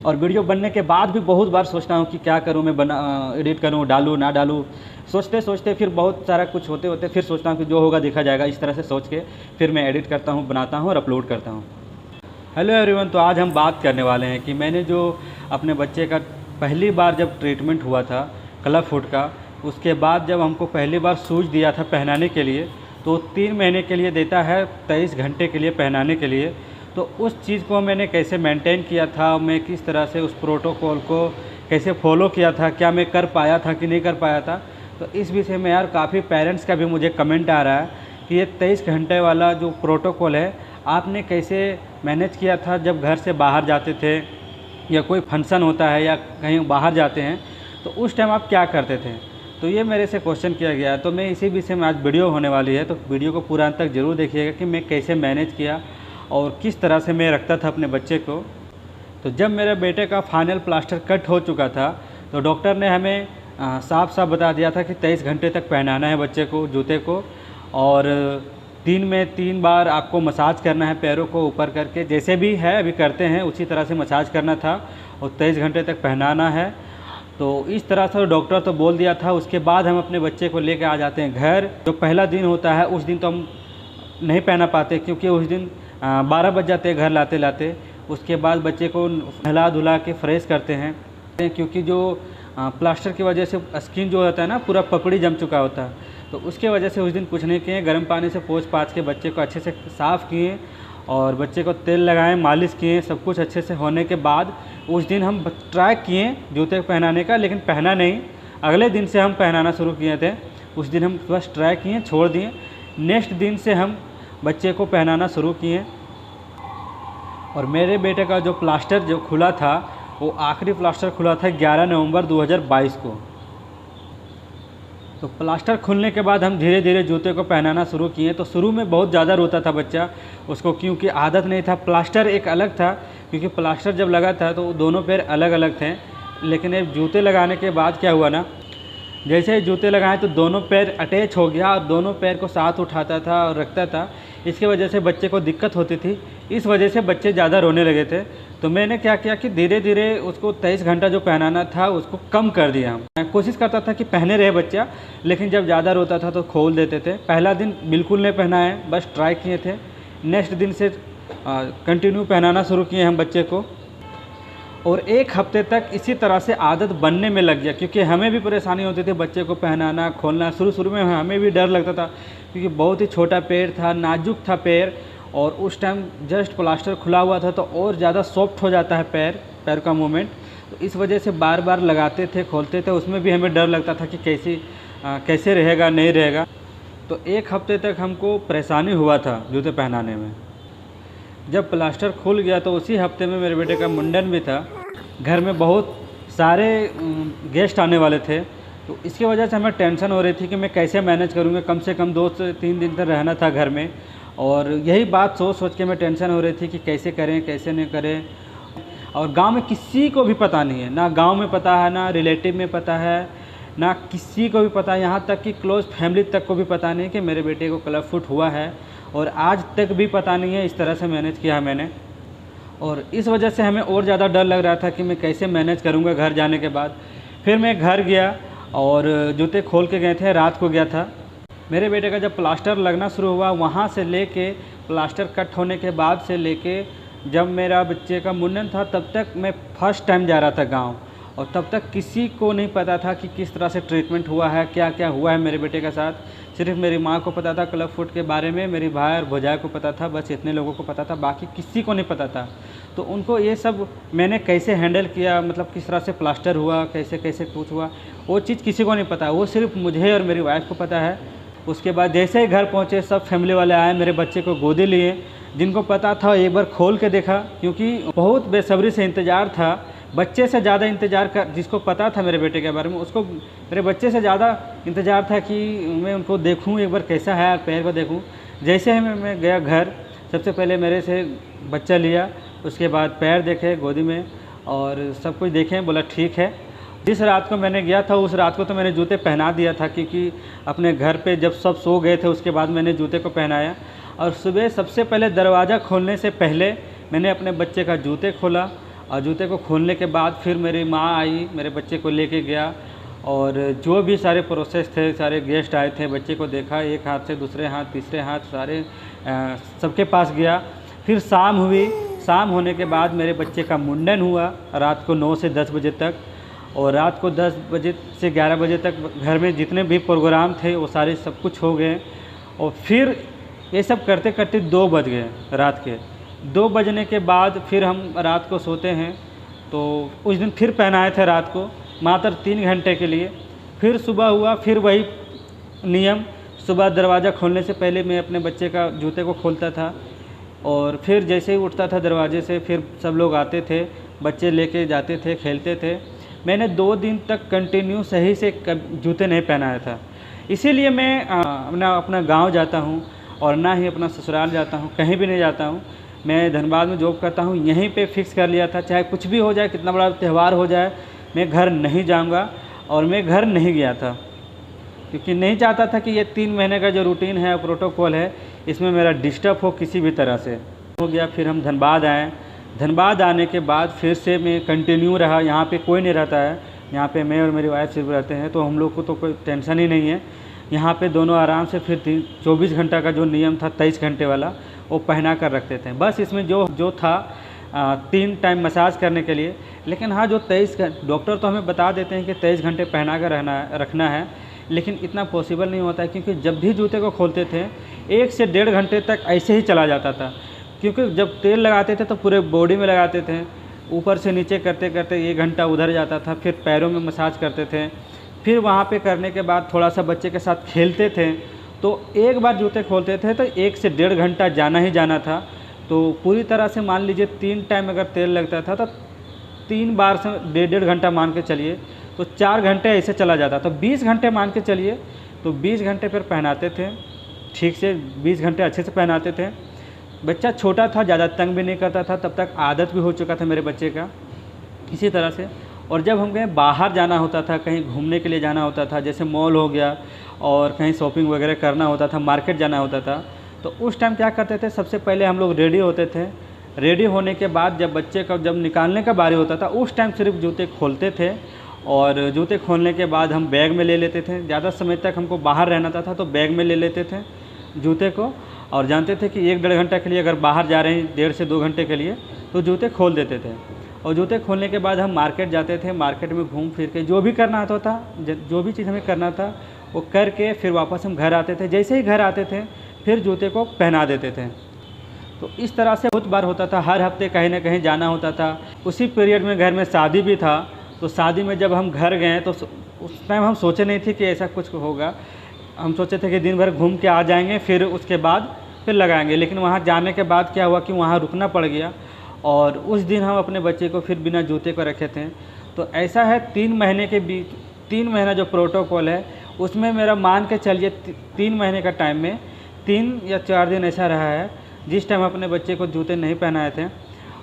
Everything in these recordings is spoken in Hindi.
और वीडियो बनने के बाद भी बहुत बार सोचता हूँ कि क्या करूँ, मैं एडिट करूँ, डालूँ ना डालूँ। सोचते सोचते फिर बहुत सारा कुछ होते होते फिर सोचता हूँ कि जो होगा देखा जाएगा, इस तरह से सोच के फिर मैं एडिट करता हूँ, बनाता हूँ और अपलोड करता हूँ। हेलो एवरीवन, तो आज हम बात करने वाले हैं कि मैंने जो अपने बच्चे का पहली बार जब ट्रीटमेंट हुआ था क्लब फुट का, उसके बाद जब हमको पहली बार सूज दिया था पहनाने के लिए, तो 3 महीने के लिए देता है, 23 घंटे के लिए पहनाने के लिए। तो उस चीज़ को मैंने कैसे मेंटेन किया था, मैं किस तरह से उस प्रोटोकॉल को कैसे फॉलो किया था, क्या मैं कर पाया था कि नहीं कर पाया था। तो इस विषय में यार काफ़ी पेरेंट्स का भी मुझे कमेंट आ रहा है कि ये 23 घंटे वाला जो प्रोटोकॉल है आपने कैसे मैनेज किया था जब घर से बाहर जाते थे या कोई फंक्शन होता है या कहीं बाहर जाते हैं, तो उस टाइम आप क्या करते थे। तो ये मेरे से क्वेश्चन किया गया, तो मैं इसी विषय में आज वीडियो होने वाली है। तो वीडियो को पूरा अंत तक ज़रूर देखिएगा कि मैं कैसे मैनेज किया और किस तरह से मैं रखता था अपने बच्चे को। तो जब मेरे बेटे का फाइनल प्लास्टर कट हो चुका था, तो डॉक्टर ने हमें साफ साफ बता दिया था कि 23 घंटे तक पहनाना है बच्चे को जूते को, और दिन में 3 बार आपको मसाज करना है पैरों को ऊपर करके, जैसे भी है अभी करते हैं उसी तरह से मसाज करना था और 23 घंटे तक पहनाना है। तो इस तरह से डॉक्टर तो बोल दिया था। उसके बाद हम अपने बच्चे को लेकर आ जाते हैं घर। जो पहला दिन होता है उस दिन तो हम नहीं पहना पाते, क्योंकि उस दिन 12 बज जाते हैं घर लाते लाते। उसके बाद बच्चे को नहला धुला के फ्रेश करते हैं, क्योंकि जो प्लास्टर की वजह से स्किन जो होता है ना पूरा पपड़ी जम चुका होता है, तो उसके वजह से उस दिन कुछ नहीं किए। गर्म पानी से पोंछ पाछ के बच्चे को अच्छे से साफ़ किए और बच्चे को तेल लगाएं, मालिश किए। सब कुछ अच्छे से होने के बाद उस दिन हम ट्राई किए जूते पहनाने का, लेकिन पहना नहीं। अगले दिन से हम पहनाना शुरू किए थे। उस दिन हम बस ट्राई किए, छोड़ दिए। नेक्स्ट दिन से हम बच्चे को पहनाना शुरू किए। और मेरे बेटे का जो प्लास्टर जो खुला था, वो आखिरी प्लास्टर खुला था 11 नवंबर 2022 को। तो प्लास्टर खुलने के बाद हम धीरे धीरे जूते को पहनाना शुरू किए। तो शुरू में बहुत ज़्यादा रोता था बच्चा, उसको क्योंकि आदत नहीं था। प्लास्टर एक अलग था, क्योंकि प्लास्टर जब लगा था तो दोनों पैर अलग अलग थे। लेकिन अब जूते लगाने के बाद क्या हुआ ना, जैसे ही जूते लगाए तो दोनों पैर अटैच हो गया और दोनों पैर को साथ उठाता था और रखता था। इसकी वजह से बच्चे को दिक्कत होती थी, इस वजह से बच्चे ज़्यादा रोने लगे थे। तो मैंने क्या किया कि धीरे धीरे उसको 23 घंटा जो पहनाना था उसको कम कर दिया। मैं कोशिश करता था कि पहने रहे बच्चा, लेकिन जब ज़्यादा रोता था तो खोल देते थे। पहला दिन बिल्कुल नहीं पहनाए, बस ट्राई किए थे। नेक्स्ट दिन से कंटिन्यू पहनाना शुरू किए हम बच्चे को, और 1 हफ्ते तक इसी तरह से आदत बनने में लग गया। क्योंकि हमें भी परेशानी होती थी बच्चे को पहनाना खोलना। शुरू में हमें भी डर लगता था, क्योंकि बहुत ही छोटा पैर था, नाजुक था पैर, और उस टाइम जस्ट प्लास्टर खुला हुआ था तो और ज़्यादा सॉफ्ट हो जाता है पैर का मूवमेंट। तो इस वजह से बार बार लगाते थे, खोलते थे, उसमें भी हमें डर लगता था कि कैसे रहेगा नहीं रहेगा। तो 1 हफ्ते तक हमको परेशानी हुआ था जूते पहनाने में। जब प्लास्टर खुल गया तो उसी हफ्ते में मेरे बेटे का मुंडन भी था। घर में बहुत सारे गेस्ट आने वाले थे, तो इसकी वजह से हमें टेंशन हो रही थी कि मैं कैसे मैनेज करूँगा। कम से कम 2 से 3 दिन तक रहना था घर में, और यही बात सोच सोच के मैं टेंशन हो रही थी कि कैसे करें कैसे नहीं करें। और गांव में किसी को भी पता नहीं है, ना गांव में पता है, ना रिलेटिव में पता है, ना किसी को भी पता है। यहाँ तक कि क्लोज फैमिली तक को भी पता नहीं कि मेरे बेटे को क्लब फुट हुआ है, और आज तक भी पता नहीं है। इस तरह से मैनेज किया है मैंने, और इस वजह से हमें और ज़्यादा डर लग रहा था कि मैं कैसे मैनेज करूँगा घर जाने के बाद। फिर मैं घर गया और जूते खोल के गए थे, रात को गया था। मेरे बेटे का जब प्लास्टर लगना शुरू हुआ, वहाँ से लेके प्लास्टर कट होने के बाद से लेके जब मेरा बच्चे का मुंडन था, तब तक मैं फर्स्ट टाइम जा रहा था गांव, और तब तक किसी को नहीं पता था कि किस तरह से ट्रीटमेंट हुआ है, क्या क्या हुआ है मेरे बेटे के साथ। सिर्फ मेरी माँ को पता था क्लब फुट के बारे में, मेरी भाई और भौजाई को पता था, बस इतने लोगों को पता था, बाकी किसी को नहीं पता था। तो उनको ये सब मैंने कैसे हैंडल किया, मतलब किस तरह से प्लास्टर हुआ, कैसे कैसे कुछ हुआ, वो चीज़ किसी को नहीं पता, वो सिर्फ मुझे और मेरी वाइफ को पता है। उसके बाद जैसे ही घर पहुँचे, सब फैमिली वाले आए, मेरे बच्चे को गोदी लिए। जिनको पता था एक बार खोल के देखा, क्योंकि बहुत बेसब्री से इंतज़ार था। बच्चे से ज़्यादा इंतज़ार कर, जिसको पता था मेरे बेटे के बारे में, उसको मेरे बच्चे से ज़्यादा इंतज़ार था कि मैं उनको देखूं, एक बार कैसा है, पैर को देखूं। जैसे ही मैं गया घर, सबसे पहले मेरे से बच्चा लिया, उसके बाद पैर देखे गोदी में और सब कुछ देखें, बोला ठीक है। जिस रात को मैंने गया था उस रात को तो मैंने जूते पहना दिया था, क्योंकि अपने घर पे जब सब सो गए थे उसके बाद मैंने जूते को पहनाया। और सुबह सबसे पहले दरवाज़ा खोलने से पहले मैंने अपने बच्चे का जूते खोला और जूते को खोलने के बाद फिर मेरी माँ आई, मेरे बच्चे को लेके गया, और जो भी सारे प्रोसेस थे, सारे गेस्ट आए थे, बच्चे को देखा, एक हाथ से दूसरे हाथ, तीसरे हाथ, सारे सबके पास गया। फिर शाम हुई, शाम होने के बाद मेरे बच्चे का मुंडन हुआ रात को 9 से 10 बजे तक, और रात को 10 बजे से 11 बजे तक घर में जितने भी प्रोग्राम थे वो सारे सब कुछ हो गए। और फिर ये सब करते करते 2 बज गए रात के। 2 बजने के बाद फिर हम रात को सोते हैं, तो उस दिन फिर पहनाए थे रात को मात्र 3 घंटे के लिए। फिर सुबह हुआ, फिर वही नियम, सुबह दरवाज़ा खोलने से पहले मैं अपने बच्चे का जूते को खोलता था, और फिर जैसे ही उठता था दरवाजे से फिर सब लोग आते थे, बच्चे लेके जाते थे, खेलते थे। मैंने 2 दिन तक कंटिन्यू सही से जूते नहीं पहनाया था। इसीलिए मैं अपना गांव जाता हूं और ना ही अपना ससुराल जाता हूं, कहीं भी नहीं जाता हूं। मैं धनबाद में जॉब करता हूं, यहीं पे फिक्स कर लिया था, चाहे कुछ भी हो जाए, कितना बड़ा त्यौहार हो जाए, मैं घर नहीं जाऊंगा। और मैं घर नहीं गया था क्योंकि नहीं चाहता था कि ये 3 महीने का जो रूटीन है, प्रोटोकॉल है, इसमें मेरा डिस्टर्ब हो किसी भी तरह से। हो गया, फिर हम धनबाद आए। धनबाद आने के बाद फिर से मैं कंटिन्यू रहा। यहाँ पे कोई नहीं रहता है, यहाँ पे मैं और मेरी वाइफ सिर्फ रहते हैं, तो हम लोग को तो कोई टेंशन ही नहीं है। यहाँ पे दोनों आराम से फिर 24 घंटा का जो नियम था 23 घंटे वाला, वो पहना कर रखते थे। बस इसमें जो था 3 टाइम मसाज करने के लिए। लेकिन हाँ, जो 23 डॉक्टर तो हमें बता देते हैं कि 23 घंटे पहना कर रखना है, लेकिन इतना पॉसिबल नहीं होता है, क्योंकि जब भी जूते को खोलते थे 1 से 1.5 घंटे तक ऐसे ही चला जाता था। क्योंकि जब तेल लगाते थे तो पूरे बॉडी में लगाते थे, ऊपर से नीचे करते करते 1 घंटा उधर जाता था। फिर पैरों में मसाज करते थे, फिर वहाँ पे करने के बाद थोड़ा सा बच्चे के साथ खेलते थे। तो एक बार जूते खोलते थे तो 1 से 1.5 घंटा जाना ही जाना था। तो पूरी तरह से मान लीजिए 3 टाइम अगर तेल लगता था तो 3 बार से 1.5 घंटा मान के चलिए, तो 4 घंटे ऐसे चला जाता। तो 20 घंटे मान के चलिए, तो 20 घंटे फिर पहनाते थे ठीक से, 20 घंटे अच्छे से पहनाते थे। बच्चा छोटा था, ज़्यादा तंग भी नहीं करता था, तब तक आदत भी हो चुका था मेरे बच्चे का इसी तरह से। और जब हम कहीं बाहर जाना होता था, कहीं घूमने के लिए जाना होता था, जैसे मॉल हो गया, और कहीं शॉपिंग वगैरह करना होता था, मार्केट जाना होता था, तो उस टाइम क्या करते थे, सबसे पहले हम लोग रेडी होते थे। रेडी होने के बाद जब बच्चे का जब निकालने का बारी होता था, उस टाइम सिर्फ जूते खोलते थे, और जूते खोलने के बाद हम बैग में ले लेते थे। ज़्यादा समय तक हमको बाहर रहना था तो बैग में ले लेते थे जूते को, और जानते थे कि 1-1.5 घंटा के लिए अगर बाहर जा रहे हैं, 1.5 से 2 घंटे के लिए, तो जूते खोल देते थे। और जूते खोलने के बाद हम मार्केट जाते थे, मार्केट में घूम फिर के जो भी करना आता था, जो भी चीज़ हमें करना था वो करके फिर वापस हम घर आते थे। जैसे ही घर आते थे फिर जूते को पहना देते थे। तो इस तरह से बहुत बार होता था, हर हफ्ते कहीं ना कहीं जाना होता था। उसी पीरियड में घर में शादी भी था, तो शादी में जब हम घर गए तो उस टाइम हम सोचे नहीं थे कि ऐसा कुछ होगा। हम सोचे थे कि दिन भर घूम के आ जाएंगे, फिर उसके बाद फिर लगाएंगे। लेकिन वहाँ जाने के बाद क्या हुआ कि वहाँ रुकना पड़ गया, और उस दिन हम अपने बच्चे को फिर बिना जूते को रखे थे। तो ऐसा है 3 महीने के बीच, 3 महीना जो प्रोटोकॉल है उसमें मेरा मान के चलिए 3 महीने का टाइम में 3 या 4 दिन ऐसा रहा है जिस टाइम अपने बच्चे को जूते नहीं पहनाए थे,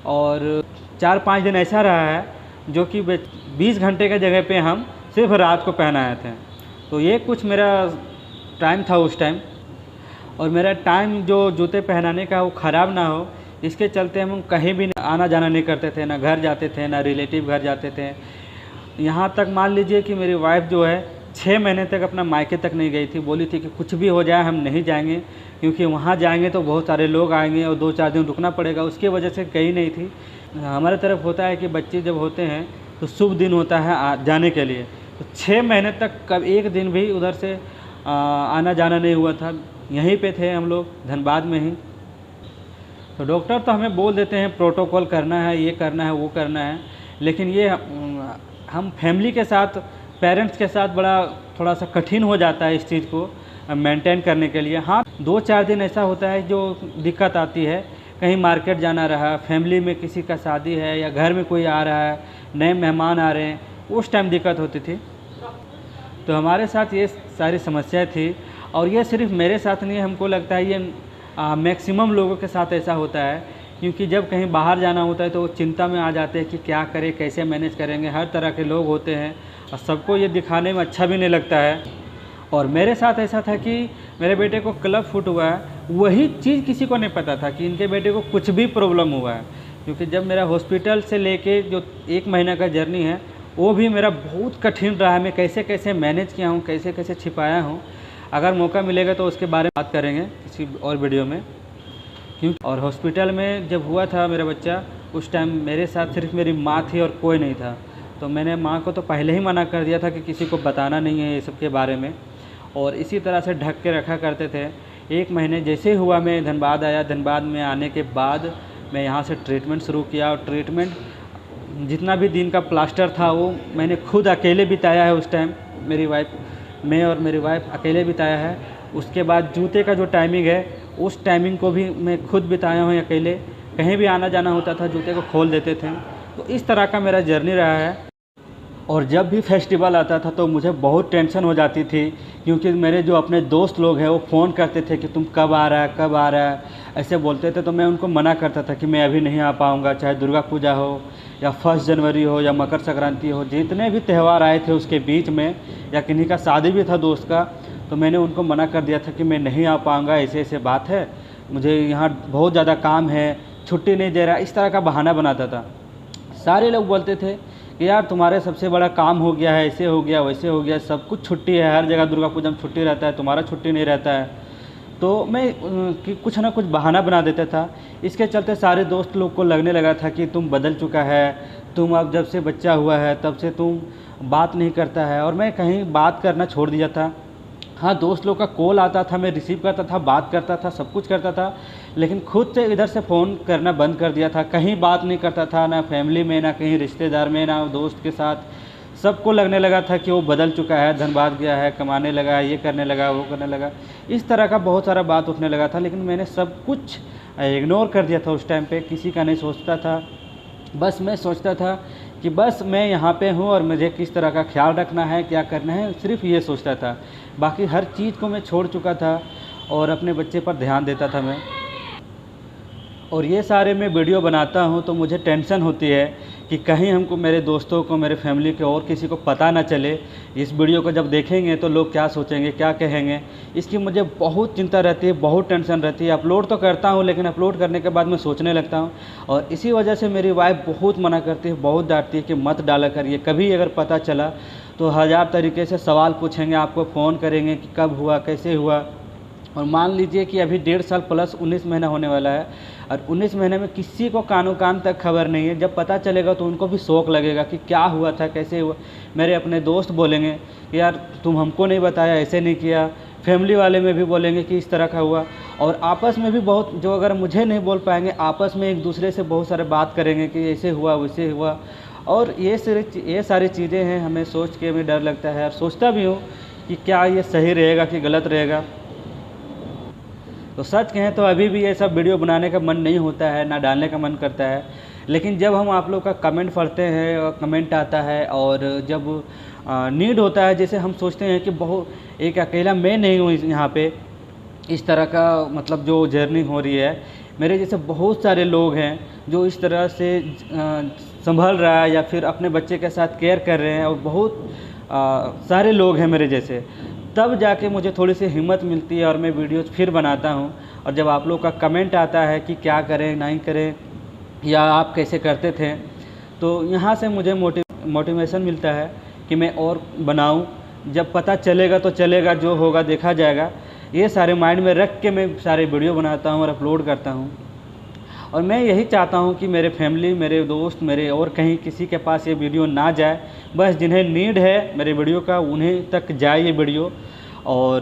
और 4-5 दिन ऐसा रहा है जो कि 20 घंटे के जगह पे हम सिर्फ रात को पहनाए थे। तो ये कुछ मेरा टाइम था उस टाइम। और मेरा टाइम जो जूते पहनाने का वो ख़राब ना हो, इसके चलते हम कहीं भी आना जाना नहीं करते थे, ना घर जाते थे, ना रिलेटिव घर जाते थे। यहाँ तक मान लीजिए कि मेरी वाइफ जो है 6 महीने तक अपना मायके तक नहीं गई थी। बोली थी कि कुछ भी हो जाए हम नहीं जाएंगे, क्योंकि वहाँ जाएंगे तो बहुत सारे लोग आएंगे और 2-4 दिन रुकना पड़ेगा। उसकी वजह से गई नहीं थी। हमारे तरफ होता है कि बच्चे जब होते हैं तो शुभ दिन होता है जाने के लिए, तो 6 महीने तक कभी एक दिन भी उधर से आना जाना नहीं हुआ था। यहीं पे थे हम लोग धनबाद में ही। तो डॉक्टर तो हमें बोल देते हैं प्रोटोकॉल करना है, ये करना है, वो करना है, लेकिन ये हम फैमिली के साथ, पेरेंट्स के साथ बड़ा थोड़ा सा कठिन हो जाता है इस चीज़ को मेंटेन करने के लिए। हाँ, 2-4 दिन ऐसा होता है जो दिक्कत आती है, कहीं मार्केट जाना रहा, फैमिली में किसी का शादी है, या घर में कोई आ रहा है, नए मेहमान आ रहे हैं, उस टाइम दिक्कत होती थी। तो हमारे साथ ये सारी समस्याएं थी, और ये सिर्फ मेरे साथ नहीं है, हमको लगता है ये मैक्सिमम लोगों के साथ ऐसा होता है। क्योंकि जब कहीं बाहर जाना होता है तो वो चिंता में आ जाते हैं कि क्या करें, कैसे मैनेज करेंगे। हर तरह के लोग होते हैं और सबको ये दिखाने में अच्छा भी नहीं लगता है। और मेरे साथ ऐसा था कि मेरे बेटे को क्लब फुट हुआ है, वही चीज़ किसी को नहीं पता था कि इनके बेटे को कुछ भी प्रॉब्लम हुआ है। क्योंकि जब मेरा हॉस्पिटल से लेके जो 1 महीना का जर्नी है वो भी मेरा बहुत कठिन रहा है। मैं कैसे कैसे मैनेज किया हूँ, कैसे कैसे छिपाया हूँ। अगर मौका मिलेगा तो उसके बारे में बात करेंगे किसी और वीडियो में। और हॉस्पिटल में जब हुआ था मेरा बच्चा, उस टाइम मेरे साथ सिर्फ मेरी माँ थी और कोई नहीं था। तो मैंने माँ को तो पहले ही मना कर दिया था कि किसी को बताना नहीं है ये सब के बारे में, और इसी तरह से ढक के रखा करते थे। 1 महीने जैसे हुआ मैं धनबाद आया। धनबाद में आने के बाद मैं यहाँ से ट्रीटमेंट शुरू किया, और ट्रीटमेंट जितना भी दिन का प्लास्टर था वो मैंने खुद अकेले बिताया है। उस टाइम मैं और मेरी वाइफ अकेले बिताया है। उसके बाद जूते का जो टाइमिंग है उस टाइमिंग को भी मैं खुद बिताया हूँ अकेले। कहीं भी आना जाना होता था जूते को खोल देते थे। तो इस तरह का मेरा जर्नी रहा है। और जब भी फेस्टिवल आता था तो मुझे बहुत टेंशन हो जाती थी, क्योंकि मेरे जो अपने दोस्त लोग हैं वो फ़ोन करते थे कि तुम कब आ रहा है, कब आ रहा है, ऐसे बोलते थे। तो मैं उनको मना करता था कि मैं अभी नहीं आ पाऊँगा। चाहे दुर्गा पूजा हो या 1 जनवरी हो या मकर संक्रांति हो, जितने भी त्यौहार आए थे उसके बीच में, या किन्हीं का शादी भी था दोस्त का, तो मैंने उनको मना कर दिया था कि मैं नहीं आ पाऊँगा, ऐसे ऐसे बात है, मुझे यहाँ बहुत ज़्यादा काम है, छुट्टी नहीं दे रहा। इस तरह का बहाना बनाता था। सारे लोग बोलते थे कि यार तुम्हारे सबसे बड़ा काम हो गया है, ऐसे हो गया, वैसे हो गया, सब कुछ छुट्टी है, हर जगह दुर्गा पूजा में छुट्टी रहता है, तुम्हारा छुट्टी नहीं रहता है। तो मैं कुछ ना कुछ बहाना बना देता था। इसके चलते सारे दोस्त लोग को लगने लगा था कि तुम बदल चुका है, तुम अब जब से बच्चा हुआ है तब से तुम बात नहीं करता है। और मैं कहीं बात करना छोड़ दिया था। हाँ, दोस्त लोग का कॉल आता था, मैं रिसीव करता था, बात करता था, सब कुछ करता था, लेकिन खुद से इधर से फ़ोन करना बंद कर दिया था। कहीं बात नहीं करता था, ना फैमिली में, ना कहीं रिश्तेदार में, ना दोस्त के साथ। सबको लगने लगा था कि वो बदल चुका है, धनबाद गया है, कमाने लगा है, ये करने लगा, वो करने लगा। इस तरह का बहुत सारा बात उठने लगा था, लेकिन मैंने सब कुछ इग्नोर कर दिया था। उस टाइम पे किसी का नहीं सोचता था। बस मैं सोचता था कि बस मैं यहाँ पे हूँ और मुझे किस तरह का ख्याल रखना है, क्या करना है, सिर्फ ये सोचता था। बाकी हर चीज़ को मैं छोड़ चुका था और अपने बच्चे पर ध्यान देता था मैं। और ये सारे मैं वीडियो बनाता हूँ तो मुझे टेंशन होती है कि कहीं हमको, मेरे दोस्तों को, मेरे फैमिली के और किसी को पता ना चले। इस वीडियो को जब देखेंगे तो लोग क्या सोचेंगे, क्या कहेंगे, इसकी मुझे बहुत चिंता रहती है, बहुत टेंशन रहती है। अपलोड तो करता हूँ, लेकिन अपलोड करने के बाद मैं सोचने लगता हूँ, और इसी वजह से मेरी वाइफ बहुत मना करती है, बहुत डांटती है कि मत डाला करिए। कभी अगर पता चला तो 1000 तरीके से सवाल पूछेंगे, आपको फ़ोन करेंगे कि कब हुआ, कैसे हुआ। और मान लीजिए कि अभी 1.5 साल प्लस 19 महीना होने वाला है, और 19 महीने में किसी को कानो कान तक खबर नहीं है। जब पता चलेगा तो उनको भी शौक लगेगा कि क्या हुआ था, कैसे हुआ। मेरे अपने दोस्त बोलेंगे कि यार तुम हमको नहीं बताया, ऐसे नहीं किया। फैमिली वाले में भी बोलेंगे कि इस तरह का हुआ। और आपस में भी बहुत, जो अगर मुझे नहीं बोल पाएंगे, आपस में एक दूसरे से बहुत सारे बात करेंगे कि ऐसे हुआ, वैसे हुआ। और ये सारी चीज़ें हैं, हमें सोच के हमें डर लगता है, और सोचता भी हूँ कि क्या ये सही रहेगा कि गलत रहेगा। तो सच कहें तो अभी भी ये सब वीडियो बनाने का मन नहीं होता है, ना डालने का मन करता है। लेकिन जब हम आप लोग का कमेंट पढ़ते हैं और कमेंट आता है, और जब नीड होता है, जैसे हम सोचते हैं कि बहुत एक अकेला मैं नहीं हूँ यहाँ पे, इस तरह का मतलब जो जर्नी हो रही है, मेरे जैसे बहुत सारे लोग हैं जो इस तरह से संभल रहा है या फिर अपने बच्चे के साथ केयर कर रहे हैं, और बहुत सारे लोग हैं मेरे जैसे। तब जाके मुझे थोड़ी सी हिम्मत मिलती है और मैं वीडियोज़ फिर बनाता हूँ। और जब आप लोग का कमेंट आता है कि क्या करें, नहीं करें, या आप कैसे करते थे, तो यहाँ से मुझे मोटिवेशन मिलता है कि मैं और बनाऊँ। जब पता चलेगा तो चलेगा, जो होगा देखा जाएगा। ये सारे माइंड में रख के मैं सारे वीडियो बनाता हूँ और अपलोड करता हूँ। और मैं यही चाहता हूँ कि मेरे फैमिली, मेरे दोस्त, मेरे और कहीं किसी के पास ये वीडियो ना जाए। बस जिन्हें नीड है मेरे वीडियो का, उन्हें तक जाए ये वीडियो। और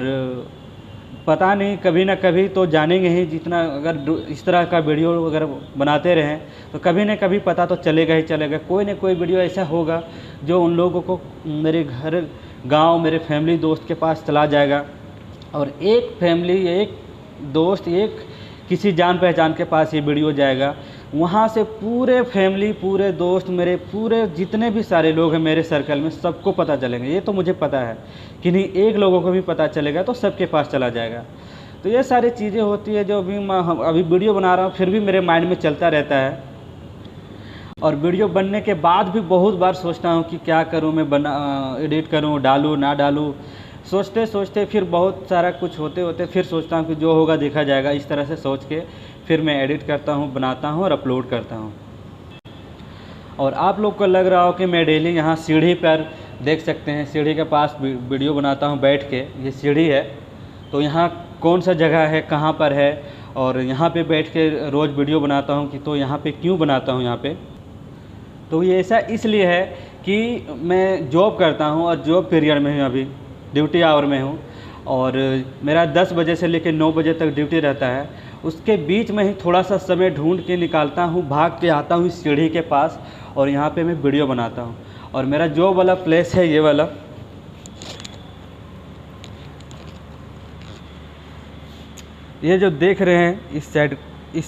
पता नहीं, कभी ना कभी तो जानेंगे ही। जितना अगर इस तरह का वीडियो अगर बनाते रहें तो कभी ना कभी पता तो चलेगा ही चलेगा। कोई ना कोई वीडियो ऐसा होगा जो उन लोगों को, मेरे घर, गांव, मेरे फैमिली, दोस्त के पास चला जाएगा। और एक फैमिली, एक दोस्त, एक किसी जान पहचान के पास ये वीडियो जाएगा, वहाँ से पूरे फैमिली, पूरे दोस्त, मेरे पूरे जितने भी सारे लोग हैं मेरे सर्कल में, सबको पता चलेंगे। ये तो मुझे पता है कि नहीं, एक लोगों को भी पता चलेगा तो सबके पास चला जाएगा। तो ये सारी चीज़ें होती है जो अभी वीडियो बना रहा हूँ, फिर भी मेरे माइंड में चलता रहता है। और वीडियो बनने के बाद भी बहुत बार सोचता हूँ कि क्या करूँ मैं, एडिट करूँ, डालूँ ना डालूँ। सोचते सोचते फिर बहुत सारा कुछ होते होते फिर सोचता हूँ कि जो होगा देखा जाएगा। इस तरह से सोच के फिर मैं एडिट करता हूँ, बनाता हूँ और अपलोड करता हूँ। और आप लोग को लग रहा हो कि मैं डेली यहाँ सीढ़ी पर देख सकते हैं, सीढ़ी के पास वीडियो बनाता हूँ बैठ के, ये सीढ़ी है। तो यहाँ कौन सा जगह है, कहाँ पर है, और यहाँ पे बैठ के रोज़ वीडियो बनाता हूँ कि तो यहाँ पे क्यों बनाता हूँ यहाँ पे। तो ये ऐसा इसलिए है कि मैं जॉब करता हूँ और जॉब पीरियड में हूँ, अभी ड्यूटी आवर में हूँ, और मेरा 10 बजे से लेकर 9 बजे तक ड्यूटी रहता है। उसके बीच में ही थोड़ा सा समय ढूंढ के निकालता हूँ, भाग के आता हूँ सीढ़ी के पास और यहाँ पे मैं वीडियो बनाता हूँ। और मेरा जॉब वाला प्लेस है ये वाला, ये जो देख रहे हैं इस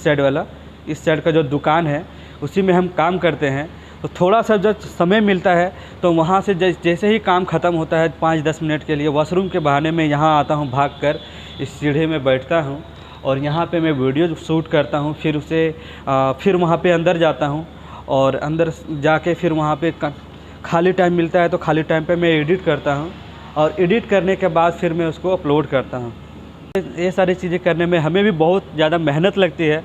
साइड वाला, इस साइड का जो दुकान है उसी में हम काम करते हैं। तो थोड़ा सा जब समय मिलता है तो वहाँ से जैसे ही काम ख़त्म होता है 5-10 मिनट के लिए वॉशरूम के बहाने में यहाँ आता हूँ, भागकर इस सीढ़ी में बैठता हूँ और यहाँ पे मैं वीडियो शूट करता हूँ। फिर फिर वहाँ पे अंदर जाता हूँ और अंदर जाके फिर वहाँ पे खाली टाइम मिलता है तो खाली टाइम पे मैं एडिट करता हूँ, और एडिट करने के बाद फिर मैं उसको अपलोड करता हूँ। ये सारी चीज़ें करने में हमें भी बहुत ज़्यादा मेहनत लगती है।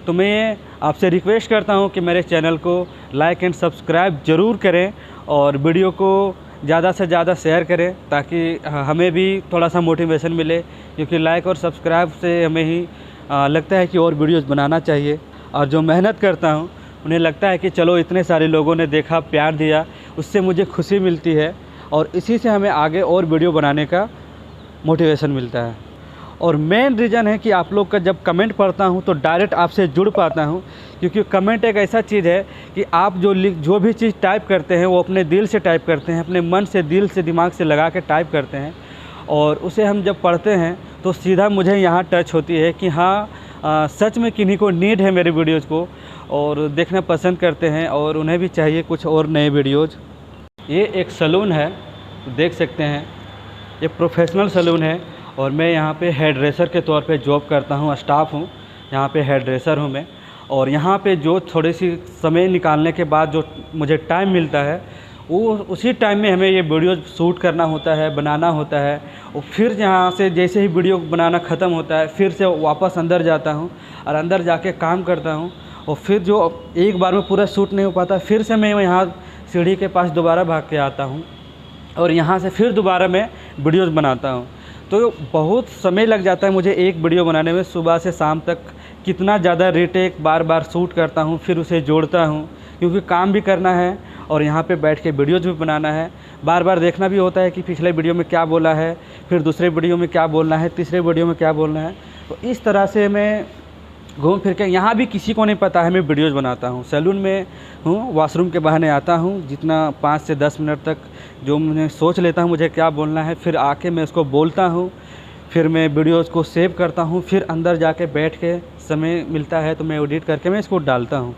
तो मैं आपसे रिक्वेस्ट करता हूँ कि मेरे चैनल को लाइक एंड सब्सक्राइब ज़रूर करें और वीडियो को ज़्यादा से ज़्यादा शेयर करें, ताकि हमें भी थोड़ा सा मोटिवेशन मिले, क्योंकि लाइक और सब्सक्राइब से हमें ही लगता है कि और वीडियोस बनाना चाहिए। और जो मेहनत करता हूँ उन्हें लगता है कि चलो इतने सारे लोगों ने देखा, प्यार दिया, उससे मुझे खुशी मिलती है और इसी से हमें आगे और वीडियो बनाने का मोटिवेशन मिलता है। और मेन रीज़न है कि आप लोग का जब कमेंट पढ़ता हूँ तो डायरेक्ट आपसे जुड़ पाता हूँ, क्योंकि कमेंट एक ऐसा चीज़ है कि आप जो भी चीज़ टाइप करते हैं वो अपने दिल से टाइप करते हैं, अपने मन से, दिल से, दिमाग से लगा के टाइप करते हैं, और उसे हम जब पढ़ते हैं तो सीधा मुझे यहाँ टच होती है कि हाँ सच में किन्हीं को नीड है मेरे वीडियोज़ को और देखना पसंद करते हैं और उन्हें भी चाहिए कुछ और नए वीडियोज़। ये एक सैलून है, देख सकते हैं, ये प्रोफेशनल सैलून है और मैं यहाँ पे हेयर ड्रेसर के तौर पे जॉब करता हूँ, स्टाफ हूँ यहाँ पे, हेयर ड्रेसर हूँ मैं। और यहाँ पे जो थोड़ी सी समय निकालने के बाद जो मुझे टाइम मिलता है वो उसी टाइम में हमें ये वीडियो शूट करना होता है, बनाना होता है। और फिर यहाँ से जैसे ही वीडियो बनाना ख़त्म होता है फिर से वापस अंदर जाता हूँ और अंदर जाके काम करता हूँ। और फिर जो एक बार में पूरा शूट नहीं हो पाता फिर से मैं यहाँ सीढ़ी के पास दोबारा भाग के आता हूँ और यहाँ से फिर दोबारा मैं वीडियोज़ बनाता हूँ। तो बहुत समय लग जाता है मुझे एक वीडियो बनाने में, सुबह से शाम तक कितना ज़्यादा रीटेक बार बार शूट करता हूँ, फिर उसे जोड़ता हूँ, क्योंकि काम भी करना है और यहाँ पे बैठ के वीडियोज़ भी बनाना है। बार बार देखना भी होता है कि पिछले वीडियो में क्या बोला है, फिर दूसरे वीडियो में क्या बोलना है, तीसरे वीडियो में क्या बोलना है। तो इस तरह से मैं घूम फिर के, यहाँ भी किसी को नहीं पता है मैं वीडियोज़ बनाता हूँ। सैलून में हूँ, वॉशरूम के बहाने आता हूँ, जितना 5 से 10 मिनट तक जो मैं सोच लेता हूँ मुझे क्या बोलना है, फिर आके मैं उसको बोलता हूँ, फिर मैं वीडियोज़ को सेव करता हूँ, फिर अंदर जाके बैठ के समय मिलता है तो मैं एडिट करके मैं इसको डालता हूँ।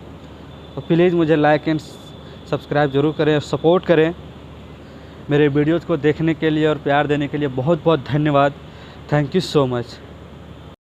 तो प्लीज़ मुझे लाइक एंड सब्सक्राइब ज़रूर करें और सपोर्ट करें। मेरे वीडियोज़ को देखने के लिए और प्यार देने के लिए बहुत बहुत धन्यवाद। Thank you so much.